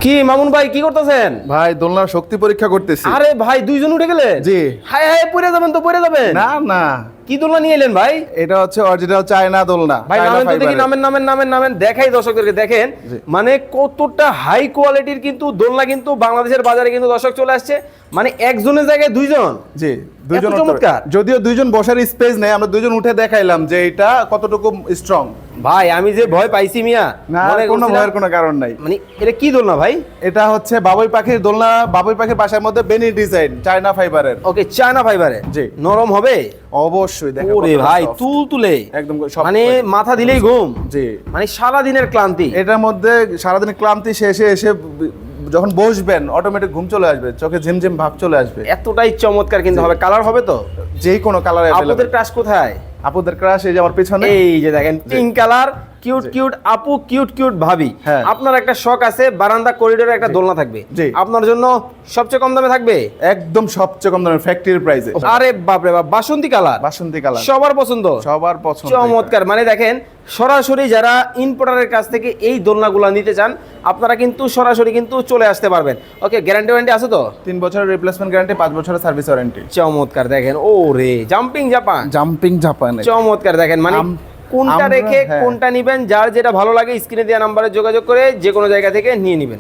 কি মামুন ভাই কি করতেছেন? ভাই দোলনার শক্তি পরীক্ষা করতেছি। আরে ভাই দুইজন উঠে গেলে? জি। হাই হাই পড়ে যাবেন তো পড়ে যাবেন। না না, কি দোলনা নিয়ে এলেন ভাই? এটা হচ্ছে অরিজিনাল চায়না দোলনা। ভাই চায়না নামেন তো দেখি, ফাইবারের। নামেন দেখাই দর্শকদেরকে দেখেন। জি। মানে কতটা হাই কোয়ালিটির কিন্তু দোলনা কিন্তু বাংলাদেশের বাজারে কিন্তু দর্শক চলে আসছে। মানে একজনের জায়গায় দুইজন। জি, দুইজন এত উঠতে চমৎকার। পারে। যদিও দুইজন বসার স্পেস নেই, আমরা দুইজন উঠে দেখাইলাম যে এটা কতটুকু স্ট্রং। ভাই আমি যে ভয় পাইছি মিয়া, না, মনে কোনো করছিলাম- ভয়ের কোনো কারণ নাই। মানে এটা কি দোলনা ভাই? এটা হচ্ছে বাবুই পাখির দোলনা, বাবুই পাখির বাসার মধ্যে বেনি ডিজাইন, চায়না ফাইবারের। ওকে, চায়না ফাইবারে। জি। নরম হবে? অবশ্যই দেখেন ওরে কতটা ভাই soft। তুল তুলে একদম সব মানে মাথা দিলেই ঘুম। জি। মানে সারা দিনের ক্লান্তি। এটার মধ্যে সারাদিন ক্লান্তি শেষে এসে যখন বসবেন অটোমেটিক ঘুম চলে আসবে, চোখে ঝিমঝিম ভাব চলে আসবে। এতটাই চমৎকার কিন্তু জি। হবে। কালার হবে তো? যেই কোনো কালার আপুদের অ্যাভেলেবল। ক্রাশ কোথায়? আপুদের ক্রাশ এই যে আমার পিছনে। এই যে দেখেন পিঙ্ক কালার, কিউট জি। কিউট আপু, কিউট কিউট ভাবি। হ্যাঁ। আপনার একটা শখ আছে বারান্দা করিডোরে একটা দোলনা থাকবে। জি। আপনার জন্য সবচেয়ে কম দামে থাকবে। একদম সবচেয়ে কম দামে ফ্যাক্টরি প্রাইসে। আরে বাপরে বাপ, বাসন্তী কালার বাসন্তী কালার সবার পছন্দ। সবার পছন্দ। চমৎকার। মানে দেখেন সরাসরি যারা ইম্পোর্টারের কাছ থেকে এই দোলনাগুলো নিতে চান আপনারা কিন্তু সরাসরি কিন্তু চলে আসতে পারবেন। ওকে, গ্যারান্টি ওয়ারেন্টি আছে তো? 3 বছরের রিপ্লেসমেন্ট গ্যারান্টি, 5 বছরের সার্ভিস ওয়ারেন্টি। চমৎকার। দেখেন ও রে জাম্পিং জাপান। জাম্পিং জাপানে। চমৎকার। দেখেন মানে কোনটা আমরা- রেখে হ্যাঁ। কোনটা নিবেন, যার যেটা ভালো লাগে স্ক্রিনে দেওয়া নাম্বারে যোগাযোগ করে যে কোনো জায়গা থেকে নিয়ে নেবেন।